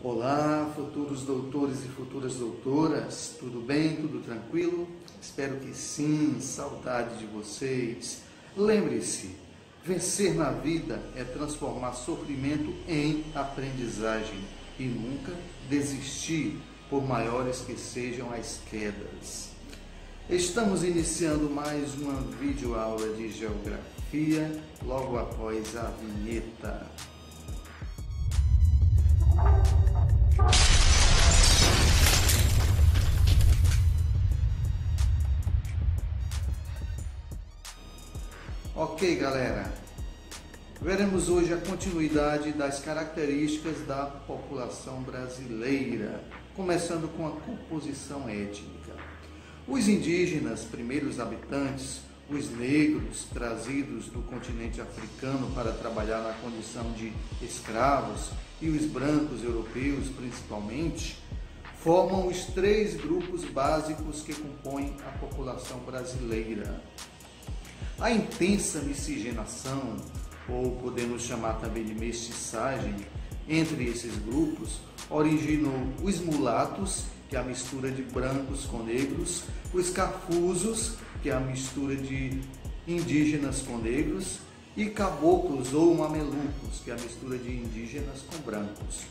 Olá, futuros doutores e futuras doutoras, tudo bem? Tudo tranquilo? Espero que sim, saudade de vocês. Lembre-se, vencer na vida é transformar sofrimento em aprendizagem e nunca desistir, por maiores que sejam as quedas. Estamos iniciando mais uma videoaula de geografia, logo após a vinheta. Ok, galera, veremos hoje a continuidade das características da população brasileira, começando com a composição étnica. Os indígenas, primeiros habitantes, os negros trazidos do continente africano para trabalhar na condição de escravos e os brancos europeus principalmente, formam os três grupos básicos que compõem a população brasileira. A intensa miscigenação, ou podemos chamar também de mestiçagem, entre esses grupos, originou os mulatos, que é a mistura de brancos com negros, os cafusos, que é a mistura de indígenas com negros, e caboclos ou mamelucos, que é a mistura de indígenas com brancos.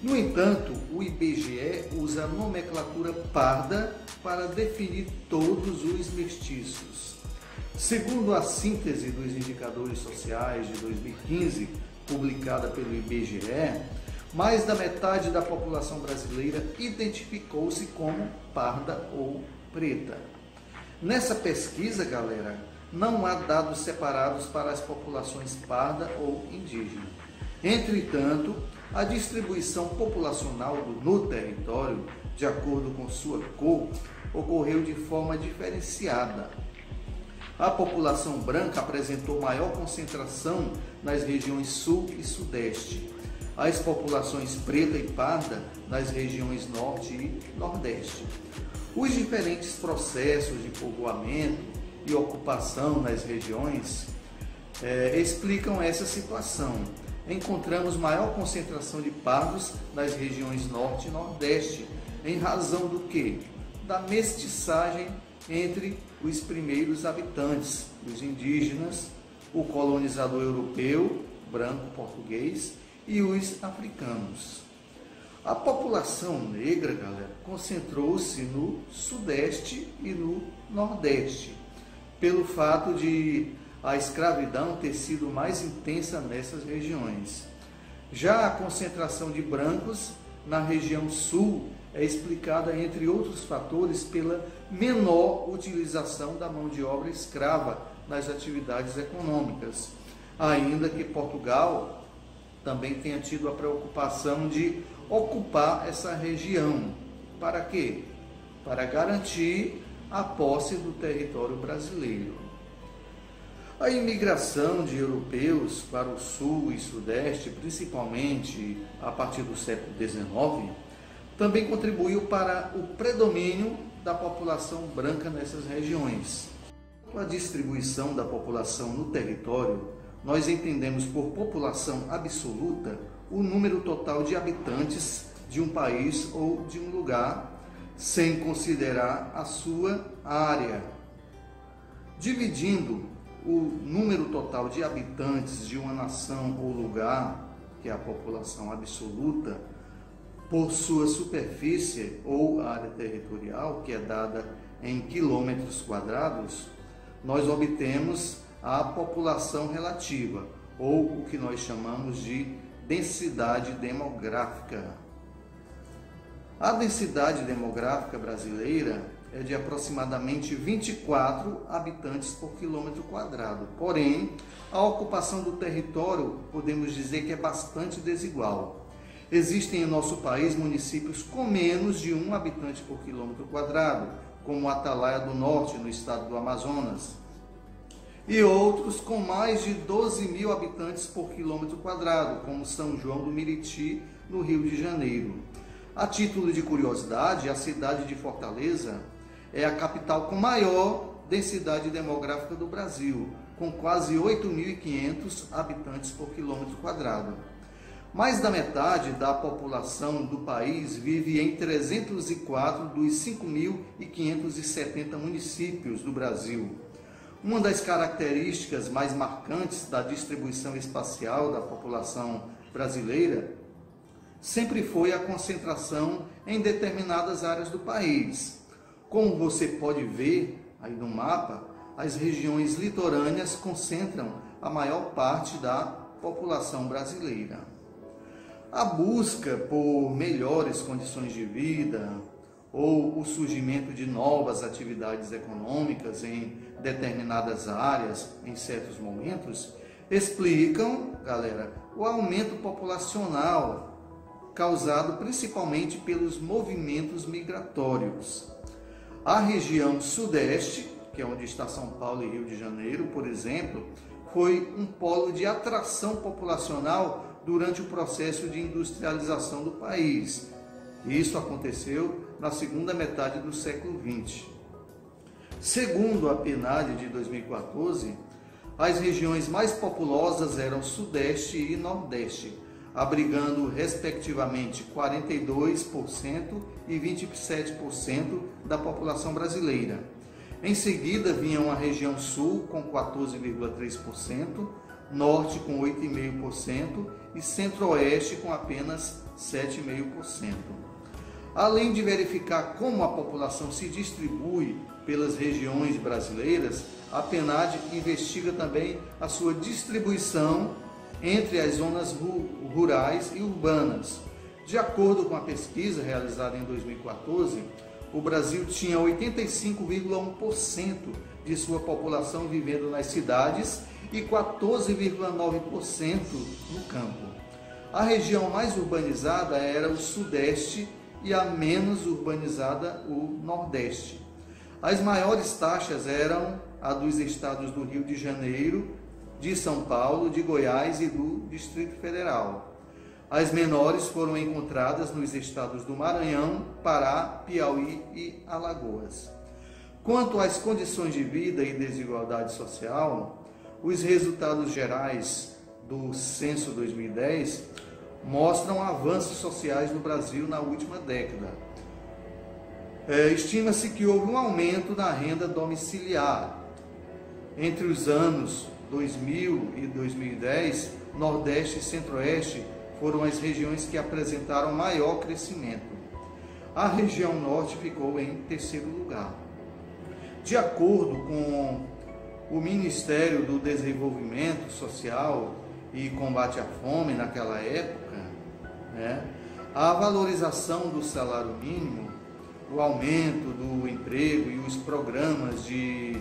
No entanto, o IBGE usa a nomenclatura parda para definir todos os mestiços. Segundo a síntese dos indicadores sociais de 2015, publicada pelo IBGE, mais da metade da população brasileira identificou-se como parda ou preta. Nessa pesquisa, galera, não há dados separados para as populações parda ou indígena. Entretanto, a distribuição populacional no território, de acordo com sua cor, ocorreu de forma diferenciada. A população branca apresentou maior concentração nas regiões sul e sudeste. As populações preta e parda nas regiões norte e nordeste. Os diferentes processos de povoamento e ocupação nas regiões explicam essa situação. Encontramos maior concentração de pardos nas regiões norte e nordeste, em razão do quê? Da mestiçagem entre os primeiros habitantes, os indígenas, o colonizador europeu, branco português, e os africanos. A população negra, galera, concentrou-se no sudeste e no nordeste, pelo fato de a escravidão ter sido mais intensa nessas regiões. Já a concentração de brancos na região sul é explicada, entre outros fatores, pela menor utilização da mão de obra escrava nas atividades econômicas, ainda que Portugal também tenha tido a preocupação de ocupar essa região. Para quê? Para garantir a posse do território brasileiro. A imigração de europeus para o sul e sudeste, principalmente a partir do século XIX, também contribuiu para o predomínio da população branca nessas regiões. Com a distribuição da população no território, nós entendemos por população absoluta o número total de habitantes de um país ou de um lugar, sem considerar a sua área. Dividindo o número total de habitantes de uma nação ou lugar, que é a população absoluta, por sua superfície ou área territorial, que é dada em quilômetros quadrados, nós obtemos a população relativa, ou o que nós chamamos de densidade demográfica. A densidade demográfica brasileira é de aproximadamente 24 habitantes por quilômetro quadrado. Porém, a ocupação do território podemos dizer que é bastante desigual. Existem em nosso país municípios com menos de 1 habitante por quilômetro quadrado, como Atalaia do Norte, no estado do Amazonas, e outros com mais de 12 mil habitantes por quilômetro quadrado, como São João do Meriti, no Rio de Janeiro. A título de curiosidade, a cidade de Fortaleza é a capital com maior densidade demográfica do Brasil, com quase 8.500 habitantes por quilômetro quadrado. Mais da metade da população do país vive em 304 dos 5.570 municípios do Brasil. Uma das características mais marcantes da distribuição espacial da população brasileira sempre foi a concentração em determinadas áreas do país. Como você pode ver aí no mapa, as regiões litorâneas concentram a maior parte da população brasileira. A busca por melhores condições de vida ou o surgimento de novas atividades econômicas em determinadas áreas, em certos momentos, explicam, galera, o aumento populacional causado principalmente pelos movimentos migratórios. A região sudeste, que é onde está São Paulo e Rio de Janeiro, por exemplo, foi um polo de atração populacional durante o processo de industrialização do país. Isso aconteceu na segunda metade do século XX. Segundo a PNAD de 2014, as regiões mais populosas eram Sudeste e Nordeste, abrigando respectivamente 42% e 27% da população brasileira. Em seguida vinham a região Sul com 14,3%, Norte com 8,5% e Centro-Oeste com apenas 7,5%. Além de verificar como a população se distribui pelas regiões brasileiras, a PNAD investiga também a sua distribuição entre as zonas rurais e urbanas. De acordo com a pesquisa realizada em 2014, o Brasil tinha 85,1% de sua população vivendo nas cidades e 14,9% no campo. A região mais urbanizada era o Sudeste e a menos urbanizada o Nordeste. As maiores taxas eram a dos estados do Rio de Janeiro, de São Paulo, de Goiás e do Distrito Federal. As menores foram encontradas nos estados do Maranhão, Pará, Piauí e Alagoas. Quanto às condições de vida e desigualdade social, os resultados gerais do Censo 2010 mostram avanços sociais no Brasil na última década. Estima-se que houve um aumento na renda domiciliar. Entre os anos 2000 e 2010, Nordeste e Centro-Oeste foram as regiões que apresentaram maior crescimento. A região Norte ficou em terceiro lugar. De acordo com o Ministério do Desenvolvimento Social e Combate à Fome naquela época, a valorização do salário mínimo, o aumento do emprego e os programas de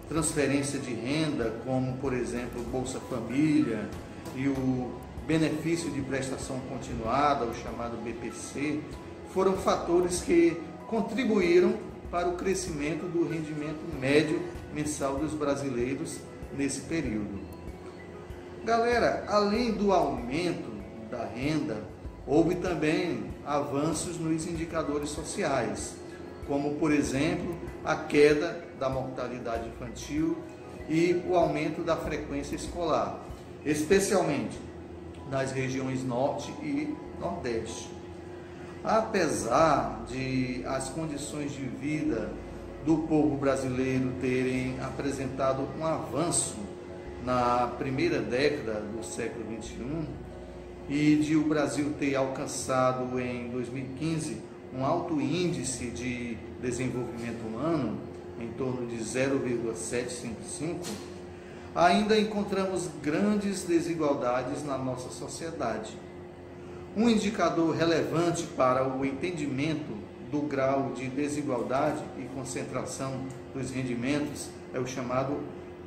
transferência de renda, como por exemplo o Bolsa Família e o benefício de prestação continuada, o chamado BPC, foram fatores que contribuíram para o crescimento do rendimento médio mensal dos brasileiros nesse período. Galera, além do aumento da renda, houve também avanços nos indicadores sociais, como por exemplo a queda da mortalidade infantil e o aumento da frequência escolar, especialmente nas regiões Norte e Nordeste. Apesar de as condições de vida do povo brasileiro terem apresentado um avanço na primeira década do século XXI e de o Brasil ter alcançado em 2015 um alto índice de desenvolvimento humano, em torno de 0,755, ainda encontramos grandes desigualdades na nossa sociedade. Um indicador relevante para o entendimento do grau de desigualdade e concentração dos rendimentos é o chamado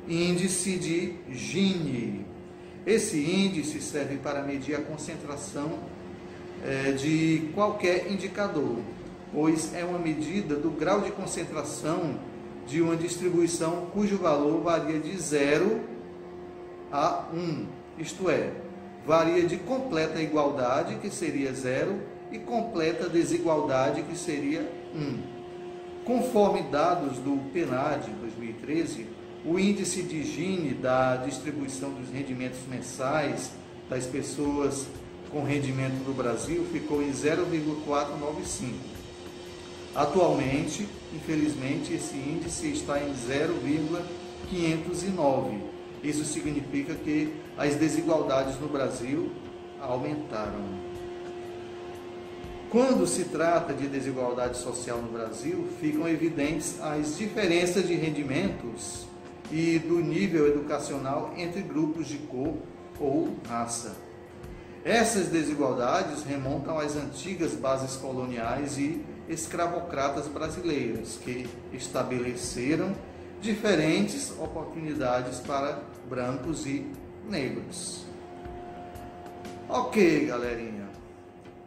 índice de Gini. Esse índice serve para medir a concentração de qualquer indicador, pois é uma medida do grau de concentração de uma distribuição cujo valor varia de 0 a 1, isto é, varia de completa igualdade, que seria 0, e completa desigualdade, que seria 1. Conforme dados do PNAD 2013, o índice de Gini da distribuição dos rendimentos mensais das pessoas com rendimento do Brasil ficou em 0,495. Atualmente, infelizmente, esse índice está em 0,509. Isso significa que as desigualdades no Brasil aumentaram. Quando se trata de desigualdade social no Brasil, ficam evidentes as diferenças de rendimentos e do nível educacional entre grupos de cor ou raça. Essas desigualdades remontam às antigas bases coloniais e escravocratas brasileiras, que estabeleceram diferentes oportunidades para brancos e negros. Ok, galerinha.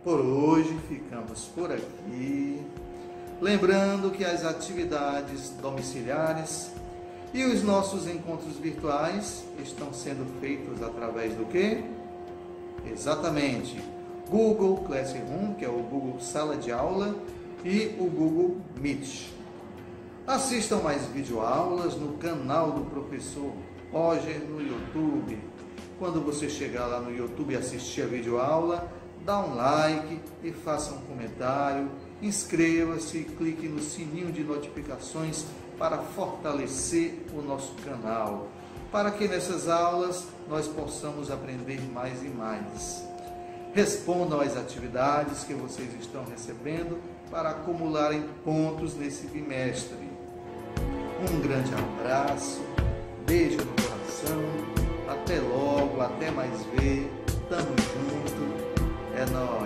Por hoje ficamos por aqui, lembrando que as atividades domiciliares e os nossos encontros virtuais estão sendo feitos através do quê? Exatamente, Google Classroom, que é o Google Sala de Aula, e o Google Meet. Assistam mais videoaulas no canal do professor Roger no YouTube. Quando você chegar lá no YouTube e assistir a videoaula, dá um like e faça um comentário, inscreva-se e clique no sininho de notificações para fortalecer o nosso canal, para que nessas aulas nós possamos aprender mais e mais. Respondam às atividades que vocês estão recebendo para acumularem pontos nesse bimestre. Um grande abraço, beijo no coração, até logo, até mais ver, tamo junto. É nóis.